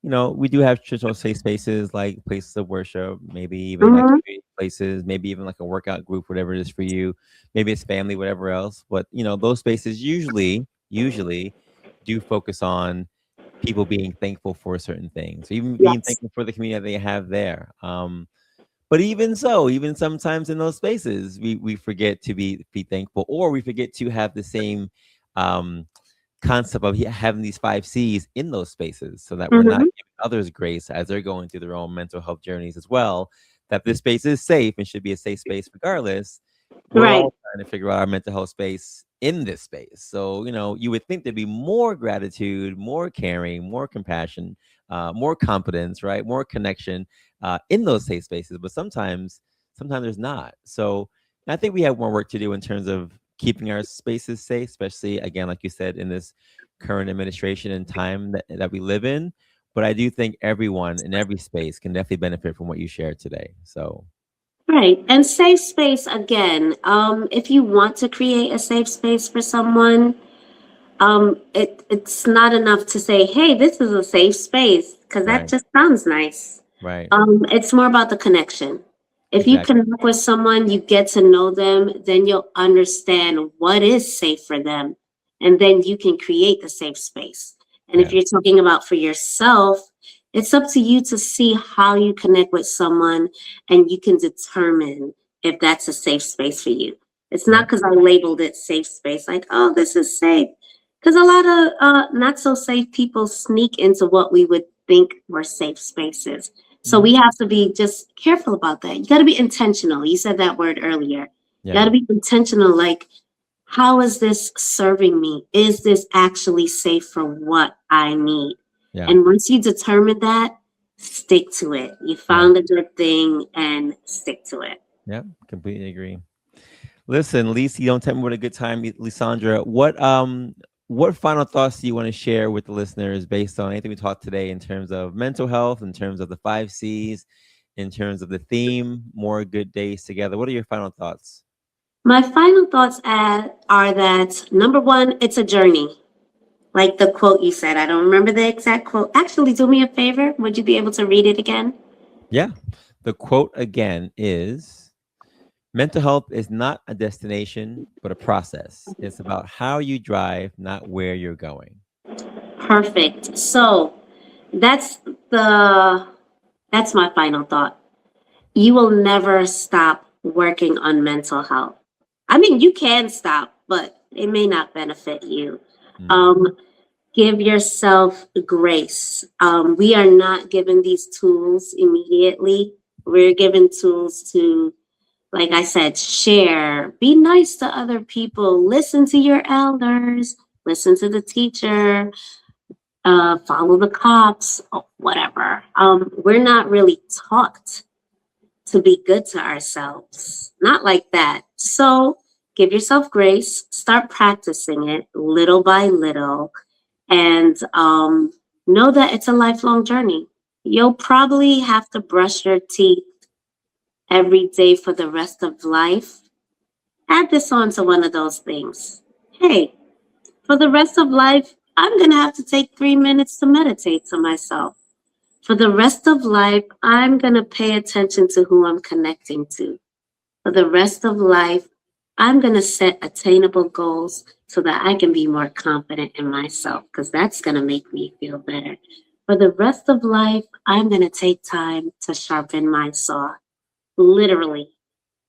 we do have traditional safe spaces like places of worship, maybe even like Hmm. community places, maybe even like a workout group, whatever it is for you. Maybe it's family, whatever else. But those spaces usually do focus on people being thankful for certain things, even being Yes. thankful for the community that they have there. But even so, even sometimes in those spaces, we forget to be thankful, or we forget to have the same um, concept of having these 5 C's in those spaces, so that we're not Hmm. giving others grace as they're going through their own mental health journeys as well. That this space is safe and should be a safe space regardless. We're Right. all trying to figure out our mental health space in this space. So, you would think there'd be more gratitude, more caring, more compassion, more competence, right? More connection in those safe spaces. But sometimes there's not. So I think we have more work to do in terms of keeping our spaces safe, especially again, like you said, in this current administration and time that we live in. But I do think everyone in every space can definitely benefit from what you shared today. So Right. And safe space again. If you want to create a safe space for someone, it's not enough to say, hey, this is a safe space, because that right, just sounds nice. right, It's more about the connection. If you exactly. connect with someone, you get to know them, then you'll understand what is safe for them. And then you can create the safe space. And if Yeah, you're talking about for yourself, it's up to you to see how you connect with someone, and you can determine if that's a safe space for you. It's yeah, not because I labeled it safe space, like, oh, this is safe. Because a lot of not so safe people sneak into what we would think were safe spaces. So mhm, we have to be just careful about that. You got to be intentional. You said that word earlier. You got yeah, to be intentional. Like, how is this serving me? Is this actually safe for what I need? yeah, And once you determine that, stick to it. You yeah, found a good thing and stick to it. yeah. Completely agree. Listen, Lisa, don't tell me what a good time, Lysandra. What final thoughts do you want to share with the listeners based on anything we talked today in terms of mental health, in terms of the 5 C's, in terms of the theme, more good days together? What are your final thoughts? My final thoughts are that number one, it's a journey. Like the quote you said, I don't remember the exact quote. Actually, do me a favor. Would you be able to read it again? Yeah. The quote again is: mental health is not a destination, but a process. It's about how you drive, not where you're going. Perfect. So that's the that's my final thought. You will never stop working on mental health. I mean, you can stop, but it may not benefit you. Mm. Um, Give yourself grace. We are not given these tools immediately. We're given tools to, like I said, share, be nice to other people, listen to your elders, listen to the teacher, follow the cops, whatever. We're not really taught to be good to ourselves, not like that. So give yourself grace, start practicing it little by little, and know that it's a lifelong journey. You'll probably have to brush your teeth every day for the rest of life. Add this on to one of those things. Hey, for the rest of life, I'm going to have to take 3 minutes to meditate to myself. For the rest of life, I'm going to pay attention to who I'm connecting to. For the rest of life, I'm going to set attainable goals so that I can be more confident in myself, because that's going to make me feel better. For the rest of life, I'm going to take time to sharpen my saw, literally,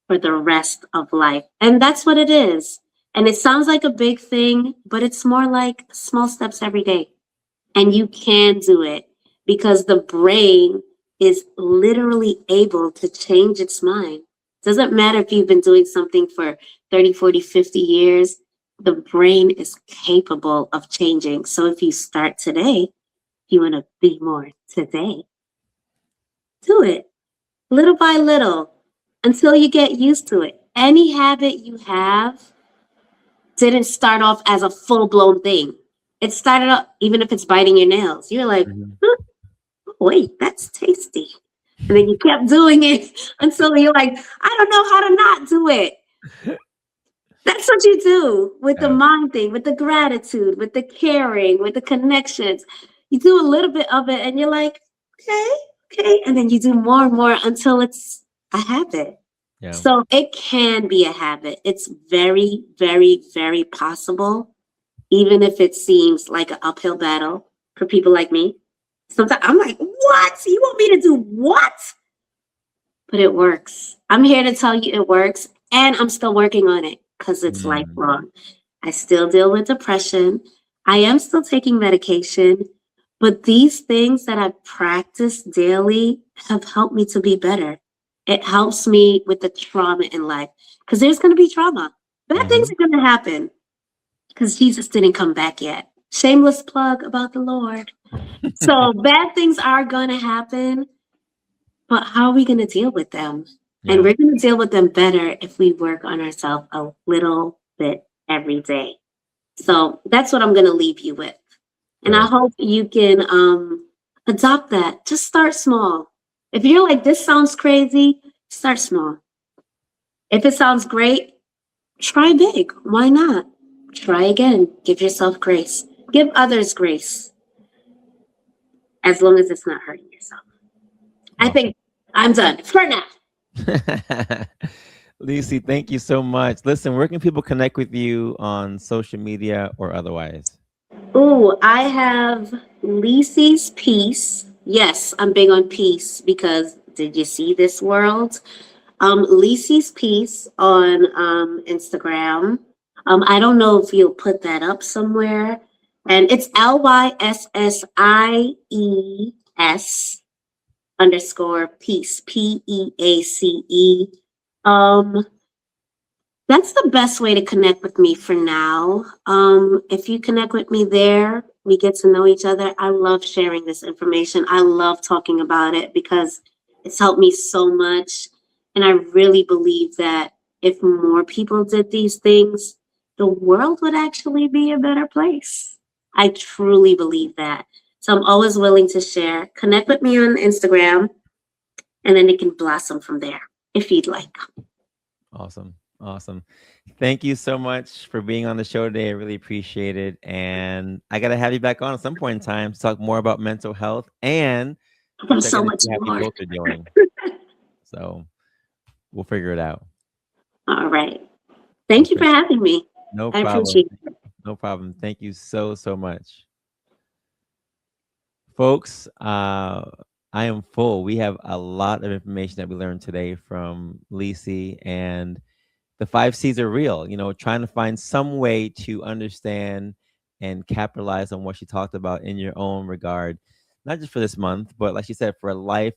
for the rest of life. And that's what it is. And it sounds like a big thing, but it's more like small steps every day. And you can do it because the brain is literally able to change its mind. Doesn't matter if you've been doing something for 30, 40, 50 years, the brain is capable of changing. So if you start today, you want to be more today, do it little by little until you get used to it. Any habit you have didn't start off as a full blown thing. It started up, even if it's biting your nails. You're like, Mhm. huh, wait, that's tasty. And then you kept doing it until you're like, I don't know how to not do it. That's what you do with the Yeah. mind thing, with the gratitude, with the caring, with the connections. You do a little bit of it and you're like, okay, okay. And then you do more and more until it's a habit. Yeah. So it can be a habit. It's very, very, very possible, even if it seems like an uphill battle for people like me. Sometimes I'm like, what? You want me to do what? But it works. I'm here to tell you it works. And I'm still working on it because it's Mm. lifelong. I still deal with depression. I am still taking medication. But these things that I practice daily have helped me to be better. It helps me with the trauma in life because there's going to be trauma. Bad things Mhm. are going to happen because Jesus didn't come back yet. Shameless plug about the Lord. So bad things are going to happen, but how are we going to deal with them? And Yeah. we're going to deal with them better if we work on ourselves a little bit every day. So that's what I'm going to leave you with. And I Good. hope you can adopt that. Just start small. If you're like, this sounds crazy, start small. If it sounds great, try big. Why not? Try again. Give yourself grace. Give others grace, as long as it's not hurting yourself. I Awesome. think I'm done for now. Lucy, thank you so much. Listen, where can people connect with you on social media or otherwise? Ooh, I have Lisi's Peace. Yes, I'm big on peace because did you see this world? Lisi's Peace on Instagram. I don't know if you'll put that up somewhere. And it's LYSSIES_peace, PEACE. Um, that's the best way to connect with me for now. If you connect with me there, we get to know each other. I love sharing this information. I love talking about it because it's helped me so much. And I really believe that if more people did these things, the world would actually be a better place. I truly believe that. So I'm always willing to share. Connect with me on Instagram, and then it can blossom from there if you'd like. Awesome. Awesome. Thank you so much for being on the show today. I really appreciate it. And I got to have you back on at some point in time to talk more about mental health and There's check so in to much see how you more. both are doing. So we'll figure it out. All right. We'll Thank you for figure having me. No I problem. appreciate it. No problem. Thank you so, so much. Folks, I am full. We have a lot of information that we learned today from Lisi, and the 5 C's are real. Trying to find some way to understand and capitalize on what she talked about in your own regard, not just for this month, but like she said, for a life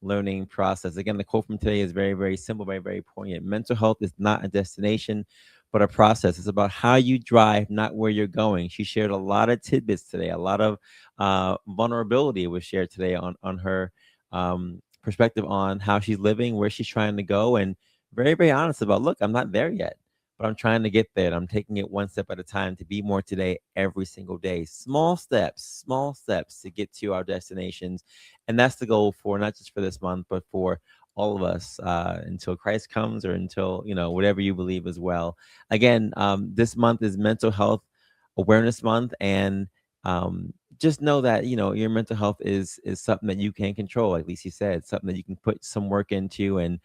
learning process. Again, the quote from today is very, very simple, very, very poignant. Mental health is not a destination, but a process. It's about how you drive, not where you're going. She shared a lot of tidbits today. A lot of vulnerability was shared today on her perspective on how she's living, where she's trying to go, and very, very honest about, look, I'm not there yet, but I'm trying to get there. I'm taking it one step at a time to be more today every single day. Small steps to get to our destinations. And that's the goal for not just for this month, but for all of us until Christ comes, or until, whatever you believe as well. Again, this month is Mental Health Awareness Month. And just know that, your mental health is something that you can control, like Lisa said, something that you can put some work into. And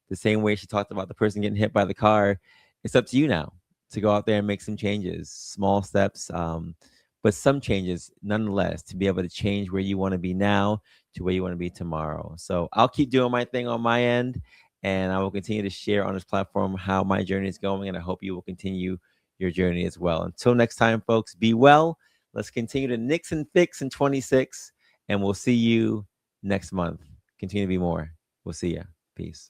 the same way she talked about the person getting hit by the car, it's up to you now to go out there and make some changes, small steps, but some changes nonetheless, to be able to change where you want to be now to where you want to be tomorrow. So I'll keep doing my thing on my end, and I will continue to share on this platform how my journey is going, and I hope you will continue your journey as well. Until next time, folks, be well. Let's continue to nix and fix in 26, and we'll see you next month. Continue to be more. We'll see you. Peace.